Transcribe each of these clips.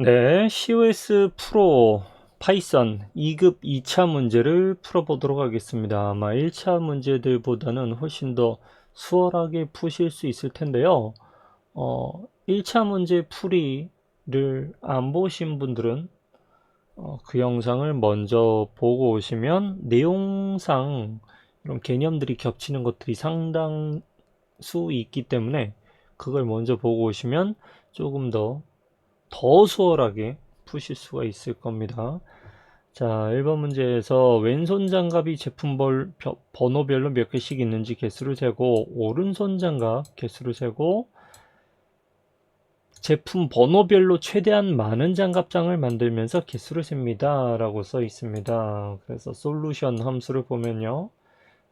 네, COS 프로 파이썬 2급 2차 문제를 풀어보도록 하겠습니다. 아마 1차 문제들보다는 훨씬 더 수월하게 푸실 수 있을 텐데요. 1차 문제 풀이를 안 보신 분들은 그 영상을 먼저 보고 오시면 내용상 이런 개념들이 겹치는 것들이 상당수 있기 때문에 그걸 먼저 보고 오시면 조금 더 수월하게 푸실 수가 있을 겁니다. 자, 1번 문제에서 왼손 장갑이 제품 번호별로 몇 개씩 있는지 개수를 세고, 오른손 장갑 개수를 세고, 제품 번호별로 최대한 많은 장갑장을 만들면서 개수를 셉니다 라고 써 있습니다. 그래서 솔루션 함수를 보면요,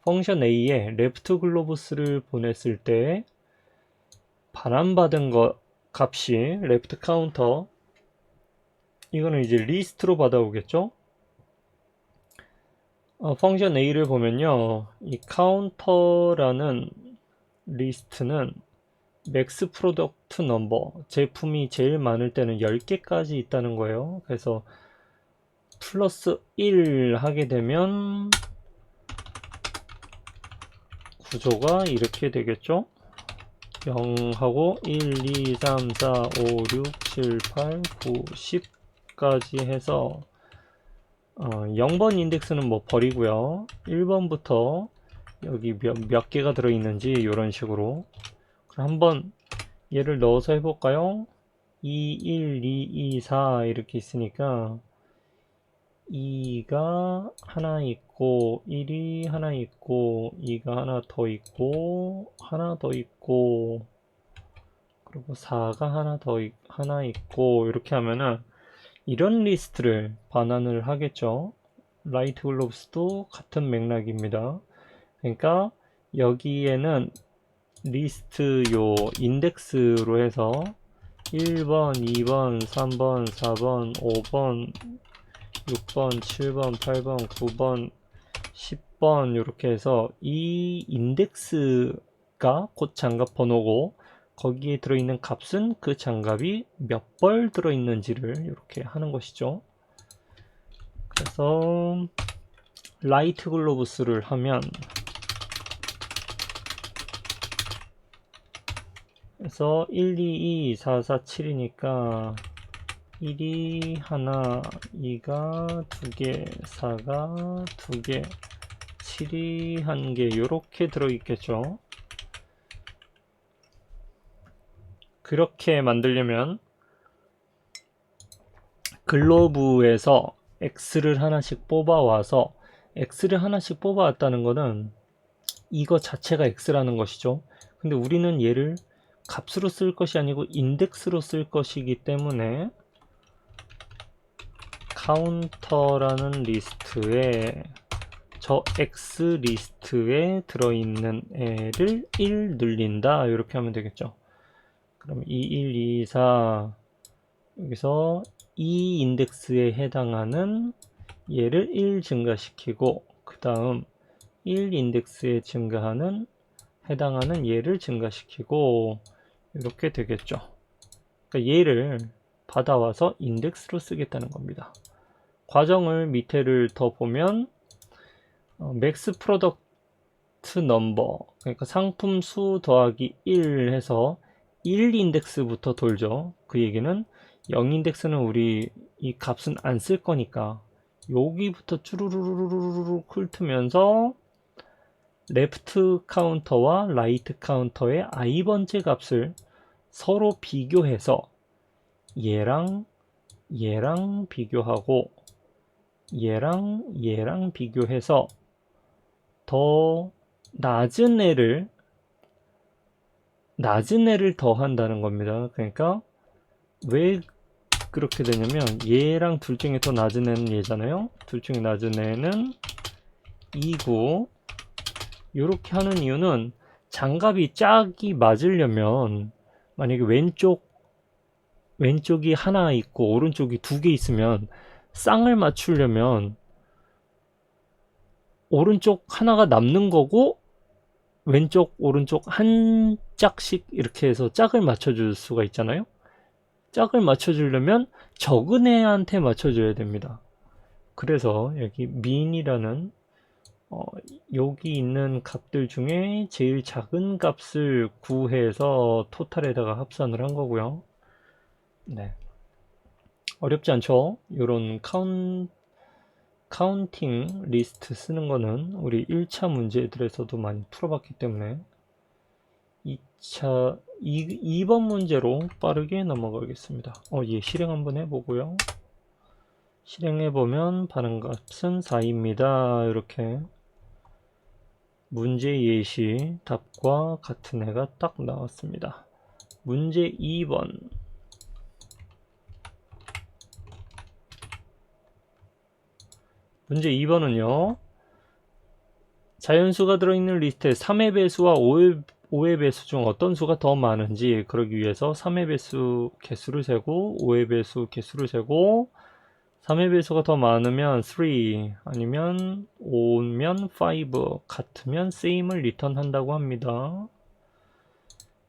펑션 A에 레프트 글로브스를 보냈을 때 반환받은 값이 레프트 카운터, 이거는 이제 리스트로 받아오겠죠. 펑션 A를 보면요, 이 카운터라는 리스트는 맥스 프로덕트 넘버, 제품이 제일 많을 때는 10개까지 있다는 거예요. 그래서 플러스 1 하게 되면 구조가 이렇게 되겠죠. 0하고 1, 2, 3, 4, 5, 6, 7, 8, 9, 10까지 해서 0번 인덱스는 뭐 버리고요. 1번부터 여기 몇 개가 들어있는지 이런 식으로 한번 얘를 넣어서 해볼까요? 2, 1, 2, 2, 4 이렇게 있으니까 2가 하나 있고 1이 하나 있고 2가 하나 더 있고 하나 더 있고 그리고 4가 하나 있고 이렇게 하면은 이런 리스트를 반환을 하겠죠. 라이트 글로브스도 같은 맥락입니다. 그러니까 여기에는 리스트 요 인덱스로 해서 1번, 2번, 3번, 4번, 5번, 6번, 7번, 8번, 9번, 10번 이렇게 해서 이 인덱스가 곧 장갑 번호고 거기에 들어있는 값은 그 장갑이 몇 벌 들어있는지를 이렇게 하는 것이죠. 그래서 라이트 글로브스를 하면 그래서 1, 2, 2, 4, 4, 7이니까 1이 하나, 2가 두 개, 4가 두 개, 7이 한 개, 요렇게 들어있겠죠. 그렇게 만들려면 글로브에서 X를 하나씩 뽑아와서 X를 하나씩 뽑아왔다는 것은 이거 자체가 X라는 것이죠. 근데 우리는 얘를 값으로 쓸 것이 아니고 인덱스로 쓸 것이기 때문에 카운터라는 리스트에 저 X 리스트에 들어있는 애를 1 늘린다 이렇게 하면 되겠죠. 그럼 2, 1, 2, 4 여기서 이 인덱스에 해당하는 얘를 1 증가시키고 그 다음 1 인덱스에 해당하는 얘를 증가시키고 이렇게 되겠죠. 그러니까 얘를 받아와서 인덱스로 쓰겠다는 겁니다. 과정을 밑에를 더 보면 맥스 프로덕트 넘버, 그러니까 상품 수 더하기 1 해서 1 인덱스부터 돌죠. 그 얘기는 0 인덱스는 우리 이 값은 안 쓸 거니까 여기부터 쭈루루루루루 훑으면서 레프트 카운터와 라이트 카운터의 i번째 값을 서로 비교해서 얘랑 비교하고 얘랑 비교해서 더 낮은 애를 더한다는 겁니다. 그러니까 왜 그렇게 되냐면 얘랑 둘 중에 더 낮은 애는 얘잖아요. 둘 중에 낮은 애는 2고 이렇게 하는 이유는 장갑이 짝이 맞으려면 만약에 왼쪽이 하나 있고 오른쪽이 두 개 있으면 쌍을 맞추려면 오른쪽 하나가 남는 거고 왼쪽 오른쪽 한 짝씩 이렇게 해서 짝을 맞춰줄 수가 있잖아요. 짝을 맞춰주려면 적은 애한테 맞춰줘야 됩니다. 그래서 여기 min이라는 여기 있는 값들 중에 제일 작은 값을 구해서 토탈에다가 합산을 한 거고요. 네. 어렵지 않죠? 이런 카운팅 리스트 쓰는 거는 우리 1차 문제들에서도 많이 풀어봤기 때문에 2번 문제로 빠르게 넘어가겠습니다. 예, 실행 한번 해보고요. 실행해보면 반응값은 4입니다. 이렇게 문제 예시 답과 같은 애가 딱 나왔습니다. 문제 2번. 문제 2번은요. 자연수가 들어있는 리스트에 3의 배수와 5의 배수 중 어떤 수가 더 많은지 그러기 위해서 3의 배수 개수를 세고 5의 배수 개수를 세고 3의 배수가 더 많으면 3 아니면 5면 5 같으면 same을 리턴한다고 합니다.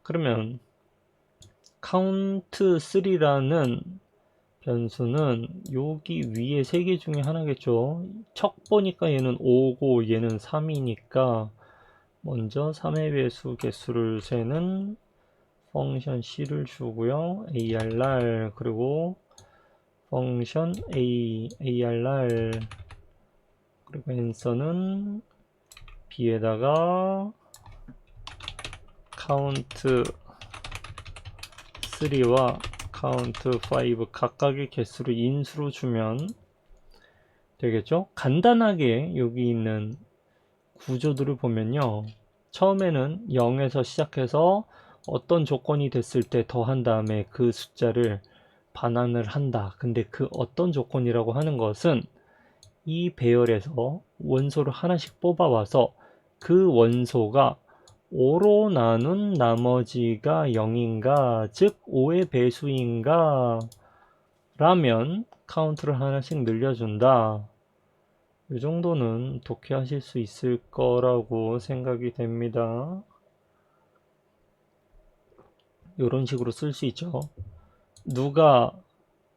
그러면 count3라는 변수는 여기 위에 3개 중에 하나겠죠. 척 보니까 얘는 5고 얘는 3이니까 먼저 3의 배수 개수를 세는 펑션 c를 주고요. arr 그리고 펑션 arr 그리고 answer는 b에다가 count3와 count5 각각의 개수를 인수로 주면 되겠죠. 간단하게 여기 있는 구조들을 보면요. 처음에는 0에서 시작해서 어떤 조건이 됐을 때 더한 다음에 그 숫자를 반환을 한다. 근데 그 어떤 조건이라고 하는 것은 이 배열에서 원소를 하나씩 뽑아와서 그 원소가 5로 나눈 나머지가 0인가, 즉 5의 배수인가 라면 카운트를 하나씩 늘려준다. 이 정도는 독해하실 수 있을 거라고 생각이 됩니다. 이런 식으로 쓸 수 있죠. 누가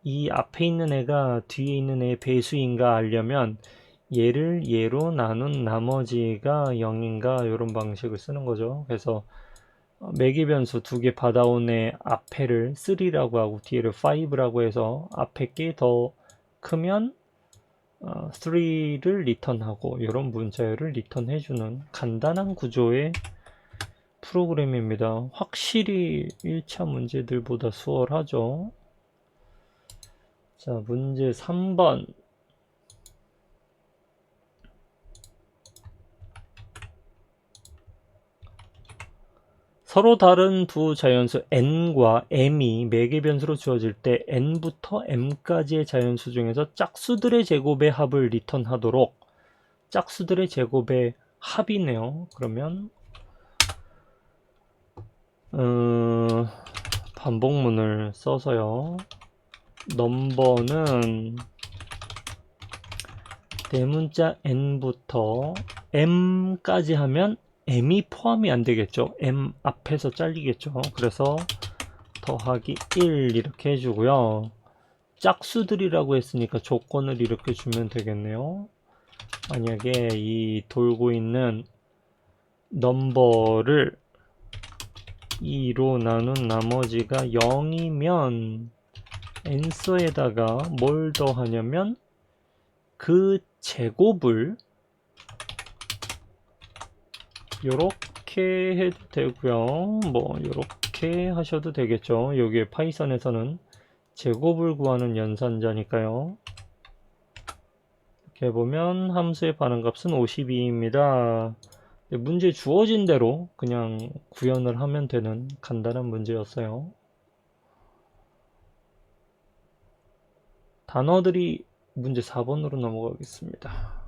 이 앞에 있는 애가 뒤에 있는 애의 배수인가 알려면 얘를 얘로 나눈 나머지가 0인가 이런 방식을 쓰는 거죠. 그래서 매개 변수 2개 받아온 애 앞에를 3라고 하고 뒤에를 5라고 해서 앞에 게 더 크면 3를 리턴하고 이런 문자열을 리턴해주는 간단한 구조의 프로그램입니다. 확실히 1차 문제들보다 수월하죠. 자, 문제 3번. 서로 다른 두 자연수 n과 m이 매개 변수로 주어질 때 n부터 m까지의 자연수 중에서 짝수들의 제곱의 합을 리턴하도록 짝수들의 제곱의 합이네요. 그러면 반복문을 써서요. 넘버는 대문자 n부터 m까지 하면 m이 포함이 안 되겠죠. m 앞에서 잘리겠죠. 그래서 더하기 1 이렇게 해주고요. 짝수들이라고 했으니까 조건을 이렇게 주면 되겠네요. 만약에 이 돌고 있는 넘버를 2로 나눈 나머지가 0이면 answer에다가 뭘 더하냐면 그 제곱을 요렇게 해도 되고요. 뭐 요렇게 하셔도 되겠죠. 여기에 파이썬에서는 제곱을 구하는 연산자니까요. 이렇게 보면 함수의 반응값은 52입니다. 문제 주어진 대로 그냥 구현을 하면 되는 간단한 문제였어요. 단어들이 문제 4번으로 넘어가겠습니다.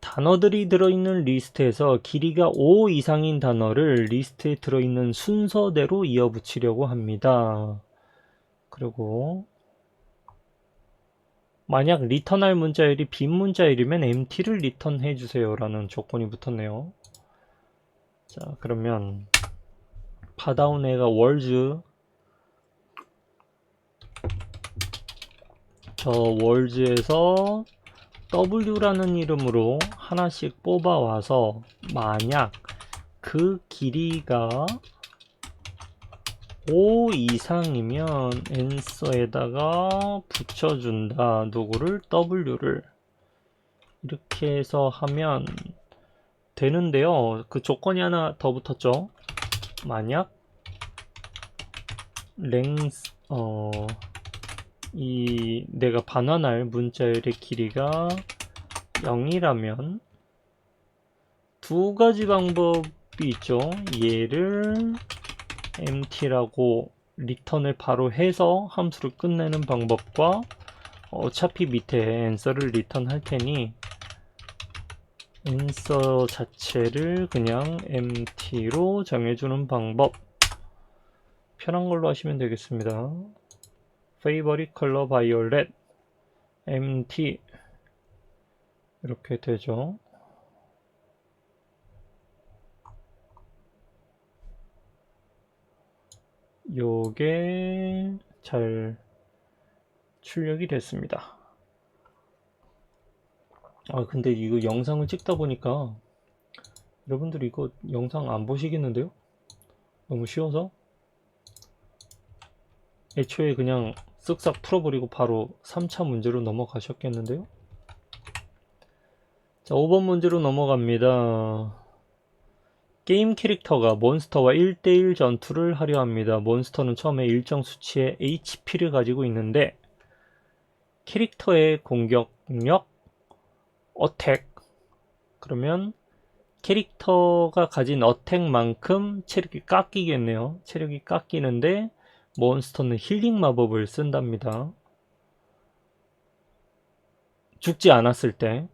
단어들이 들어있는 리스트에서 길이가 5 이상인 단어를 리스트에 들어있는 순서대로 이어붙이려고 합니다. 그리고 만약 리턴할 문자열이 빈 문자열이면 empty를 리턴해 주세요 라는 조건이 붙었네요. 자, 그러면 받아온 애가 월즈, 저 월즈에서 W라는 이름으로 하나씩 뽑아와서 만약 그 길이가 5 이상이면 answer에다가 붙여준다. 누구를? W를. 이렇게 해서 하면 되는데요. 그 조건이 하나 더 붙었죠. 만약 length, 이 내가 반환할 문자열의 길이가 0이라면 두 가지 방법이 있죠. 얘를 empty라고 리턴을 바로 해서 함수를 끝내는 방법과 어차피 밑에 answer를 리턴할 테니 answer 자체를 그냥 empty로 정해주는 방법, 편한 걸로 하시면 되겠습니다. favorite color violet empty 이렇게 되죠. 요게 잘 출력이 됐습니다. 근데 이거 영상을 찍다 보니까 여러분들이 이거 영상 안 보시겠는데요? 너무 쉬워서 애초에 그냥 쓱싹 풀어버리고 바로 3차 문제로 넘어가셨겠는데요? 자, 5번 문제로 넘어갑니다. 게임 캐릭터가 몬스터와 1대1 전투를 하려 합니다. 몬스터는 처음에 일정 수치의 HP를 가지고 있는데 캐릭터의 공격력, 어택, 그러면 캐릭터가 가진 어택만큼 체력이 깎이겠네요. 체력이 깎이는데 몬스터는 힐링 마법을 쓴답니다. 죽지 않았을 때.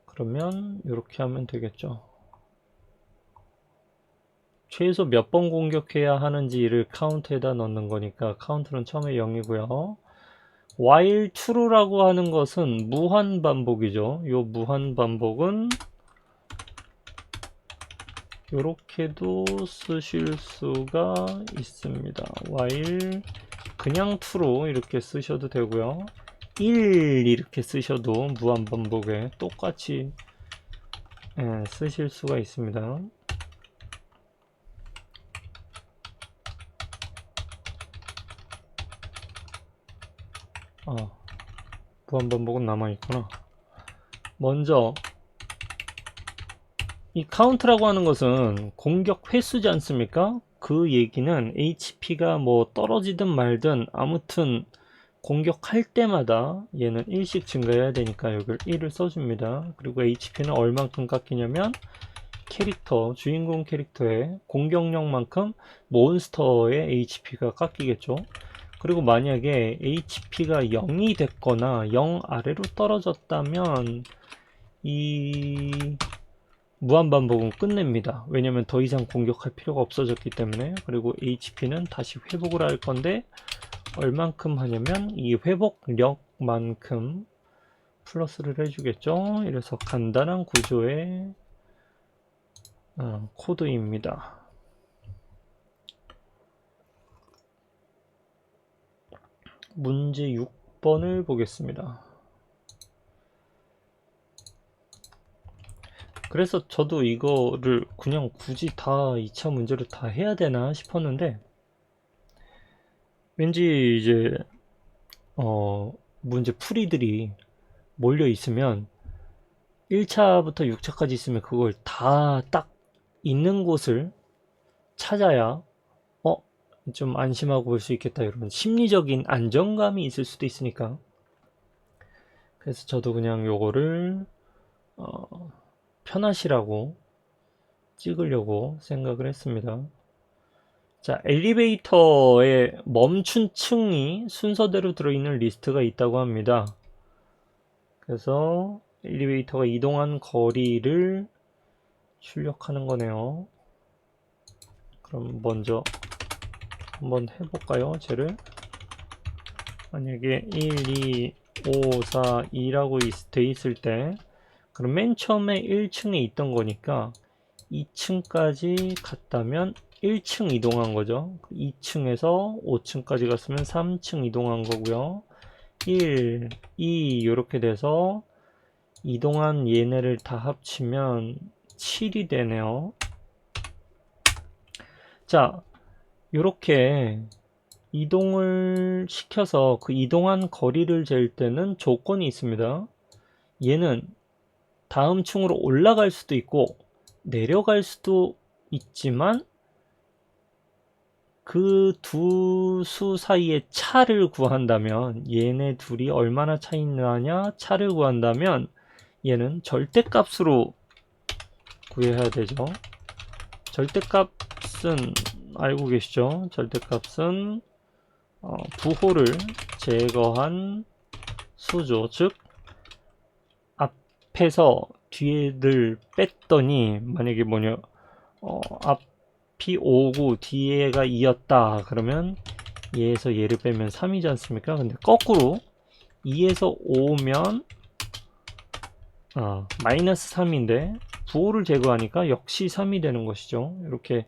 그러면 이렇게 하면 되겠죠. 최소 몇 번 공격해야 하는지를 카운트에다 넣는 거니까 카운트는 처음에 0이고요. while true라고 하는 것은 무한 반복이죠. 요 무한 반복은 요렇게도 쓰실 수가 있습니다. while 그냥 true 이렇게 쓰셔도 되고요. 1 이렇게 쓰셔도 무한 반복에 똑같이 쓰실 수가 있습니다. 무한 반복은 남아있구나. 먼저 이 카운트라고 하는 것은 공격 횟수지 않습니까? 그 얘기는 HP가 뭐 떨어지든 말든 아무튼 공격할 때마다 얘는 1씩 증가해야 되니까 여기를 1을 써줍니다. 그리고 HP는 얼만큼 깎이냐면 캐릭터, 주인공 캐릭터의 공격력만큼 몬스터의 HP가 깎이겠죠. 그리고 만약에 HP가 0이 됐거나 0 아래로 떨어졌다면 이 무한반복은 끝냅니다. 왜냐면 더 이상 공격할 필요가 없어졌기 때문에. 그리고 HP는 다시 회복을 할 건데 얼만큼 하냐면 이 회복력만큼 플러스를 해주겠죠. 이래서 간단한 구조의 코드입니다. 문제 6번을 보겠습니다. 그래서 저도 이거를 그냥 굳이 다 2차 문제를 다 해야 되나 싶었는데 왠지 이제 문제 풀이들이 몰려 있으면 1차부터 6차까지 있으면 그걸 다 딱 있는 곳을 찾아야 좀 안심하고 볼 수 있겠다 이런 심리적인 안정감이 있을 수도 있으니까 그래서 저도 그냥 요거를 편하시라고 찍으려고 생각을 했습니다. 자, 엘리베이터에 멈춘 층이 순서대로 들어있는 리스트가 있다고 합니다. 그래서 엘리베이터가 이동한 거리를 출력하는 거네요. 그럼 먼저 한번 해볼까요? 쟤를 만약에 1, 2, 5, 4, 2라고 돼 있을 때, 그럼 맨 처음에 1층에 있던 거니까 2층까지 갔다면 1층 이동한 거죠. 2층에서 5층까지 갔으면 3층 이동한 거고요. 1, 2 이렇게 돼서 이동한 얘네를 다 합치면 7이 되네요. 자, 이렇게 이동을 시켜서 그 이동한 거리를 잴 때는 조건이 있습니다. 얘는 다음 층으로 올라갈 수도 있고 내려갈 수도 있지만 그 두 수 사이의 차를 구한다면, 얘네 둘이 얼마나 차이 나냐 차를 구한다면 얘는 절대값으로 구해야 되죠. 절대값은 알고 계시죠? 절대값은 부호를 제거한 수죠. 즉 앞에서 뒤에를 뺐더니 만약에 뭐냐, 앞이 5고 뒤에가 2였다 그러면 얘에서 얘를 빼면 3이지 않습니까? 근데 거꾸로 2에서 5면 마이너스 3인데 부호를 제거하니까 역시 3이 되는 것이죠. 이렇게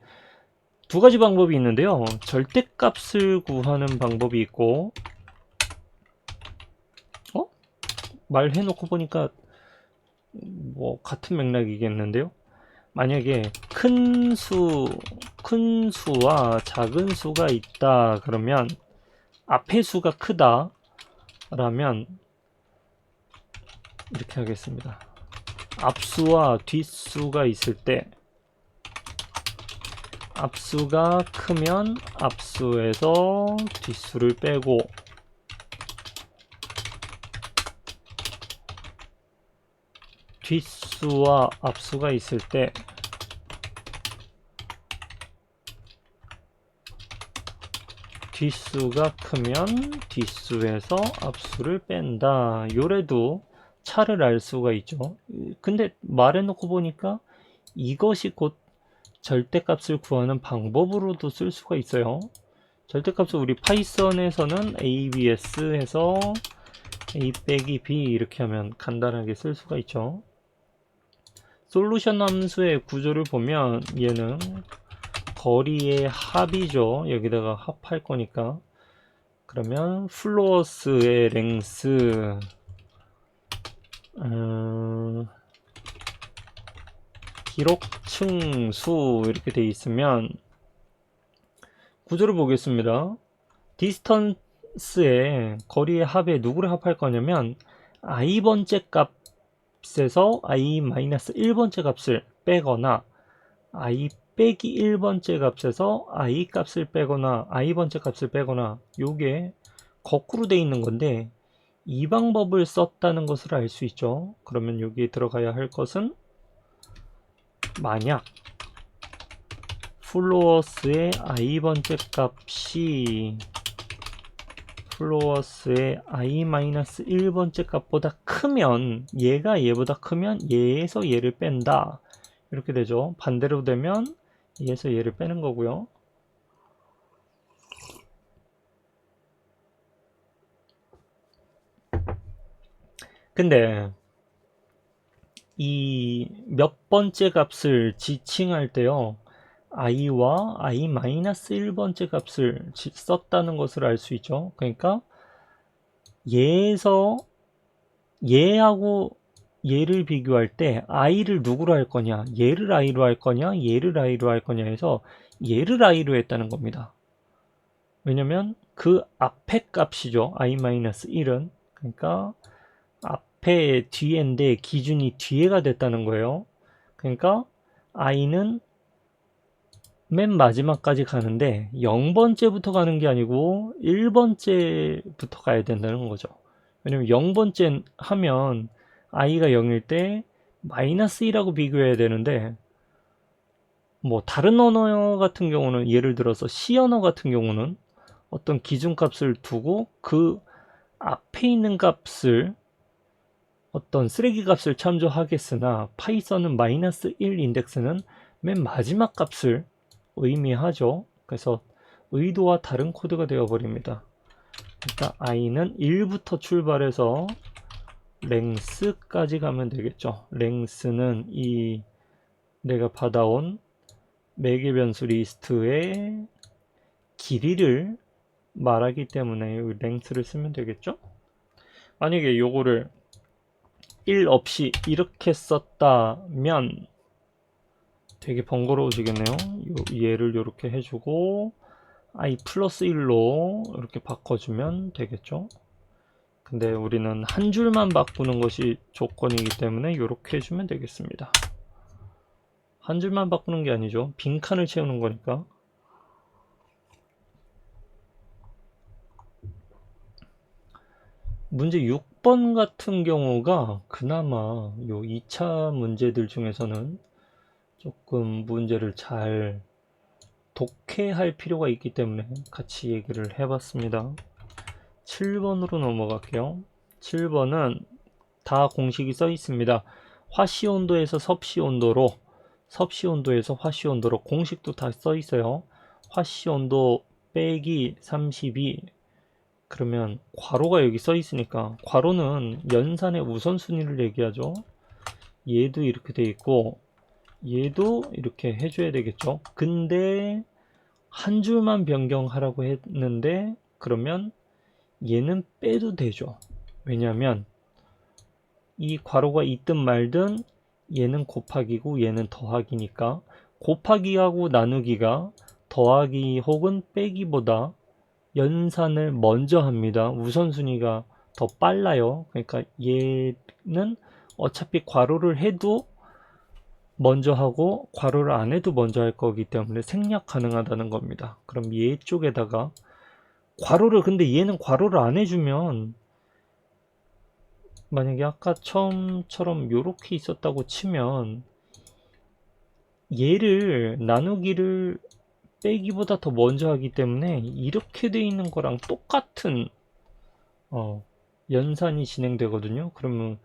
두 가지 방법이 있는데요. 절대값을 구하는 방법이 있고, 말해놓고 보니까 뭐 같은 맥락이겠는데요. 만약에 큰 수와 작은 수가 있다 그러면 앞의 수가 크다 라면 이렇게 하겠습니다. 앞수와 뒷수가 있을 때 앞수가 크면 앞수에서 뒷수를 빼고, 뒷수와 앞수가 있을 때 뒷수가 크면 뒷수에서 앞수를 뺀다. 요래도 차를 알 수가 있죠. 근데 말해놓고 보니까 이것이 곧 절대값을 구하는 방법으로도 쓸 수가 있어요. 절대값을 우리 파이썬에서는 abs 해서 a 빼기 b 이렇게 하면 간단하게 쓸 수가 있죠. 솔루션 함수의 구조를 보면 얘는 거리의 합이죠. 여기다가 합할 거니까. 그러면 플로어스의 랭스 기록층 수 이렇게 돼 있으면 구조를 보겠습니다. 디스턴스의 거리의 합에 누구를 합할 거냐면 i번째 값에서 i-1번째 값을 빼거나 i 빼기 1번째 값에서 i 값을 빼거나 i번째 값을 빼거나, 요게 거꾸로 돼 있는 건데 이 방법을 썼다는 것을 알 수 있죠. 그러면 여기에 들어가야 할 것은, 만약 플로어스의 i번째 값이 플로어스의 i-1번째 값보다 크면, 얘가 얘보다 크면 얘에서 얘를 뺀다 이렇게 되죠. 반대로 되면 얘에서 얘를 빼는 거고요. 근데 이 몇 번째 값을 지칭할 때요, i와 i-1번째 값을 썼다는 것을 알 수 있죠. 그러니까 얘에서 얘하고 얘를 비교할 때 i를 누구로 할 거냐, 얘를 i로 할 거냐, 얘를 i로 할 거냐 해서 얘를 i로 했다는 겁니다. 왜냐면 그 앞에 값이죠. i-1은. 그러니까 앞에 뒤인데 기준이 뒤에가 됐다는 거예요. 그러니까 i는 맨 마지막까지 가는데 0번째부터 가는 게 아니고 1번째부터 가야 된다는 거죠. 왜냐면 0번째 하면 i가 0일 때 마이너스 1하고 비교해야 되는데, 뭐 다른 언어 같은 경우는, 예를 들어서 C 언어 같은 경우는 어떤 기준값을 두고 그 앞에 있는 값을, 어떤 쓰레기 값을 참조하겠으나 파이썬은 마이너스 1 인덱스는 맨 마지막 값을 의미하죠. 그래서 의도와 다른 코드가 되어 버립니다. 그러니까 i는 1부터 출발해서 랭스까지 가면 되겠죠. 랭스는 이 내가 받아온 매개 변수 리스트의 길이를 말하기 때문에 랭스를 쓰면 되겠죠. 만약에 요거를 1 없이 이렇게 썼다면 되게 번거로워지겠네요. 얘를 이렇게 해주고 i 플러스 1로 이렇게 바꿔주면 되겠죠. 근데 우리는 한 줄만 바꾸는 것이 조건이기 때문에 이렇게 해주면 되겠습니다. 한 줄만 바꾸는 게 아니죠. 빈칸을 채우는 거니까. 문제 6번 같은 경우가 그나마 요 2차 문제들 중에서는 조금 문제를 잘 독해할 필요가 있기 때문에 같이 얘기를 해봤습니다. 7번으로 넘어갈게요. 7번은 다 공식이 써 있습니다. 화씨온도에서 섭씨온도로, 섭씨온도에서 화씨온도로 공식도 다 써 있어요. 화씨온도 빼기 32, 그러면 괄호가 여기 써 있으니까 괄호는 연산의 우선순위를 얘기하죠. 얘도 이렇게 돼 있고 얘도 이렇게 해줘야 되겠죠. 근데 한 줄만 변경하라고 했는데 그러면 얘는 빼도 되죠. 왜냐면 이 괄호가 있든 말든 얘는 곱하기고 얘는 더하기니까 곱하기하고 나누기가 더하기 혹은 빼기보다 연산을 먼저 합니다. 우선순위가 더 빨라요. 그러니까 얘는 어차피 괄호를 해도 먼저 하고 괄호를 안 해도 먼저 할 거기 때문에 생략 가능하다는 겁니다. 그럼 얘 쪽에다가 괄호를, 근데 얘는 괄호를 안 해주면 만약에 아까 처음처럼 요렇게 있었다고 치면 얘를 나누기를 빼기보다 더 먼저 하기 때문에 이렇게 돼 있는 거랑 똑같은 연산이 진행되거든요. 그러면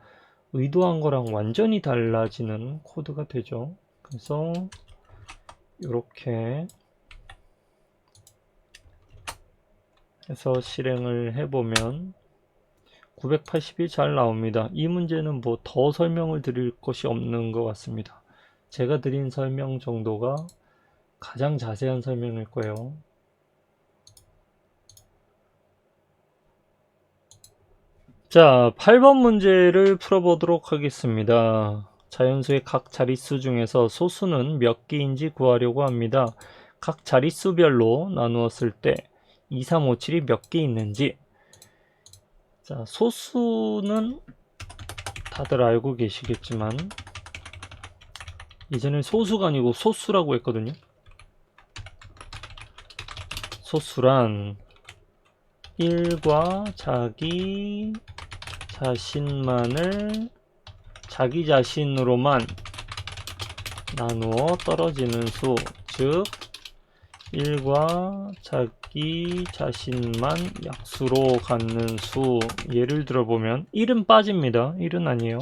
의도한 거랑 완전히 달라지는 코드가 되죠. 그래서 이렇게 해서 실행을 해보면 980이 잘 나옵니다. 이 문제는 뭐 더 설명을 드릴 것이 없는 것 같습니다. 제가 드린 설명 정도가 가장 자세한 설명일 거예요. 자, 8번 문제를 풀어보도록 하겠습니다. 자연수의 각 자릿수 중에서 소수는 몇 개인지 구하려고 합니다. 각 자릿수별로 나누었을 때 2, 3, 5, 7이 몇 개 있는지. 자, 소수는 다들 알고 계시겠지만 이제는 소수가 아니고 소수라고 했거든요. 소수란 1과 자기 자신만을 자기 자신으로만 나누어 떨어지는 수, 즉 1과 자기 자신만 약수로 갖는 수. 예를 들어보면 1은 빠집니다. 1은 아니에요.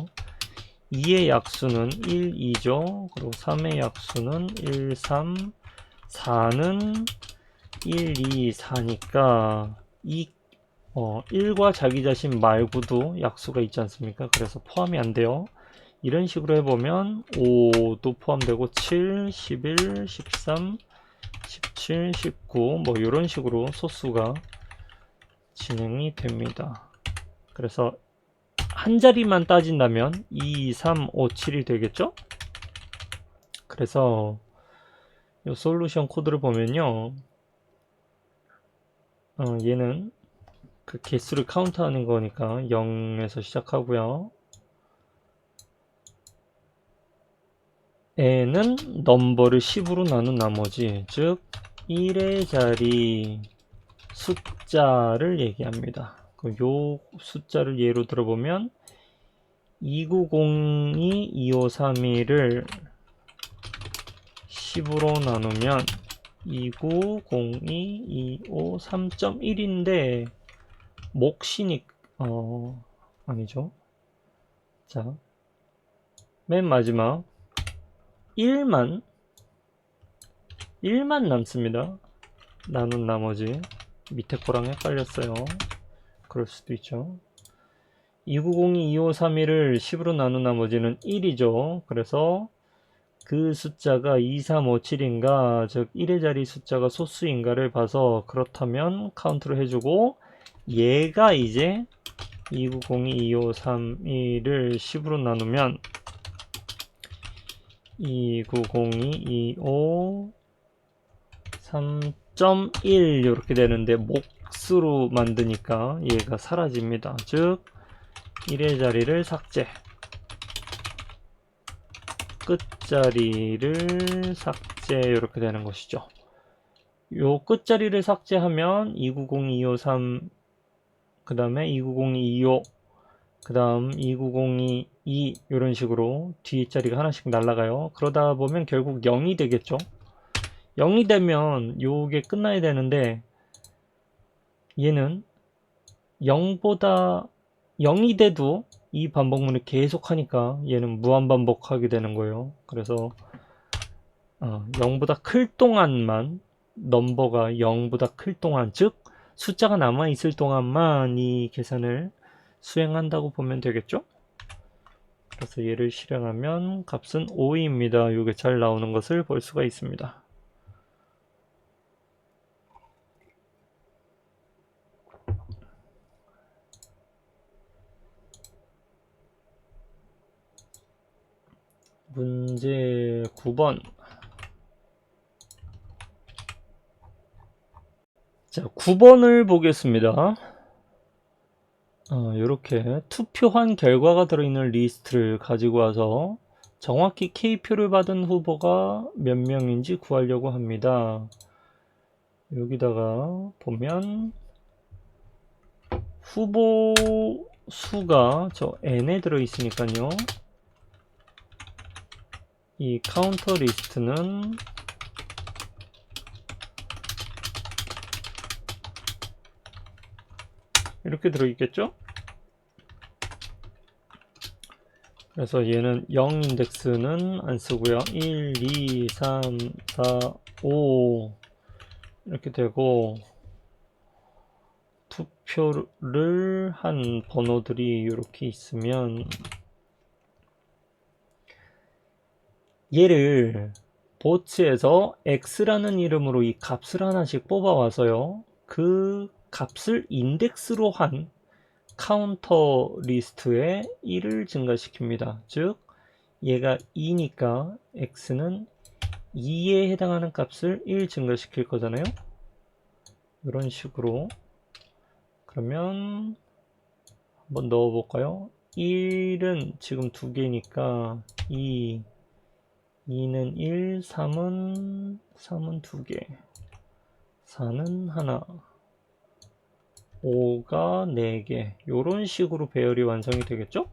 2의 약수는 1, 2죠. 그리고 3의 약수는 1, 3, 4는 1, 2, 4니까 1과 자기 자신 말고도 약수가 있지 않습니까? 그래서 포함이 안 돼요. 이런 식으로 해보면 5도 포함되고 7, 11, 13, 17, 19 뭐 이런 식으로 소수가 진행이 됩니다. 그래서 한 자리만 따진다면 2, 3, 5, 7이 되겠죠? 그래서 이 솔루션 코드를 보면요, 얘는 그 개수를 카운트하는 거니까 0에서 시작하고요. n은 넘버를 10으로 나눈 나머지, 즉 1의 자리 숫자를 얘기합니다. 요 숫자를 예로 들어보면 2902, 2531을 10으로 나누면 2902, 25, 3.1인데 몫이니 아니죠. 자, 맨 마지막 1만 남습니다. 나눈 나머지. 밑에 거랑 헷갈렸어요. 그럴 수도 있죠. 290이 2531을 10으로 나눈 나머지는 1이죠. 그래서 그 숫자가 2357인가, 즉 1의 자리 숫자가 소수인가를 봐서 그렇다면 카운트를 해주고, 얘가 이제 290이 2531을 10으로 나누면 290이 25 3.1 이렇게 되는데 몫으로 만드니까 얘가 사라집니다. 즉 1의 자리를 삭제, 끝자리를 삭제 이렇게 되는 것이죠. 요 끝자리를 삭제하면 290, 253, 그 다음에 290, 225, 그 다음 290, 2 이런 식으로 뒤에 자리가 하나씩 날아가요. 그러다 보면 결국 0이 되겠죠. 0이 되면 요게 끝나야 되는데 얘는 0보다 0이 돼도 이 반복문을 계속 하니까 얘는 무한반복하게 되는 거예요. 그래서 0보다 클 동안만, 넘버가 0보다 클 동안, 즉 숫자가 남아있을 동안만 이 계산을 수행한다고 보면 되겠죠. 그래서 얘를 실행하면 값은 5입니다. 이게 잘 나오는 것을 볼 수가 있습니다. 문제 9번. 자, 9번을 보겠습니다. 이렇게 투표한 결과가 들어있는 리스트를 가지고 와서 정확히 K표를 받은 후보가 몇 명인지 구하려고 합니다. 여기다가 보면 후보 수가 저 n에 들어있으니까요. 이 카운터 리스트는 이렇게 들어있겠죠? 그래서 얘는 0 인덱스는 안 쓰고요. 1, 2, 3, 4, 5 이렇게 되고, 투표를 한 번호들이 이렇게 있으면 얘를 보츠에서 x라는 이름으로 이 값을 하나씩 뽑아와서요, 그 값을 인덱스로 한 카운터 리스트에 1을 증가시킵니다. 즉 얘가 2니까 x는 2에 해당하는 값을 1 증가시킬 거잖아요. 이런 식으로. 그러면 한번 넣어볼까요? 1은 지금 2개니까 2, 2는 1, 3은 2개, 4는 하나, 5가 4개. 이런 식으로 배열이 완성이 되겠죠?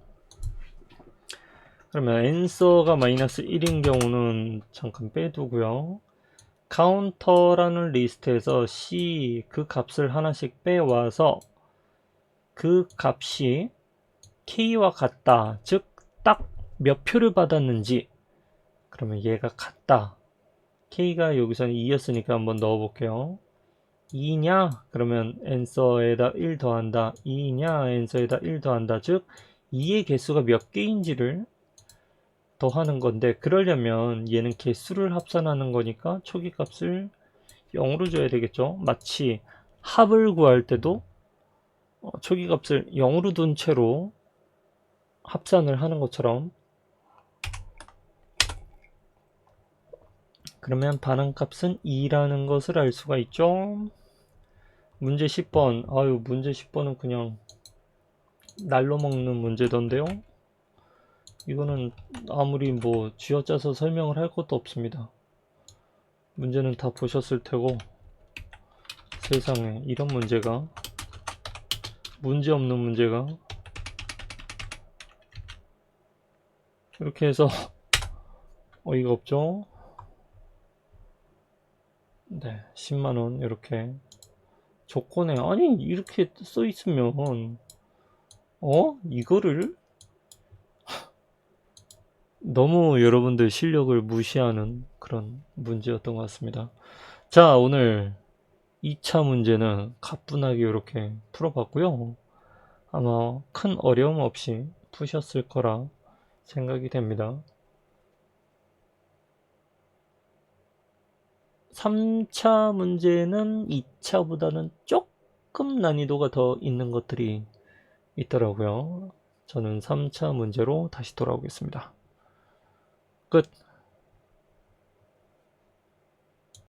그러면 answer가 마이너스 1인 경우는 잠깐 빼두고요. 카운터라는 리스트에서 C 그 값을 하나씩 빼와서 그 값이 K와 같다. 즉 딱 몇 표를 받았는지. 그러면 얘가 같다. K가 여기서는 2였으니까 한번 넣어볼게요. 2냐? 그러면 answer에다 1 더한다. 2냐? answer에다 1 더한다. 즉 2의 개수가 몇 개인지를 더하는 건데, 그러려면 얘는 개수를 합산하는 거니까 초기 값을 0으로 줘야 되겠죠. 마치 합을 구할 때도 초기 값을 0으로 둔 채로 합산을 하는 것처럼. 그러면 반응값은 2라는 것을 알 수가 있죠. 문제 10번. 아유, 문제 10번은 그냥 날로 먹는 문제던데요. 이거는 아무리 뭐 쥐어짜서 설명을 할 것도 없습니다. 문제는 다 보셨을 테고. 세상에 이런 문제가, 문제 없는 문제가 이렇게 해서 어이가 없죠. 네, 10만원 이렇게 조건에, 아니 이렇게 써 있으면 이거를 너무 여러분들 실력을 무시하는 그런 문제였던 것 같습니다. 자, 오늘 2차 문제는 가뿐하게 이렇게 풀어봤고요. 아마 큰 어려움 없이 푸셨을 거라 생각이 됩니다. 3차 문제는 2차보다는 조금 난이도가 더 있는 것들이 있더라고요. 저는 3차 문제로 다시 돌아오겠습니다. 끝.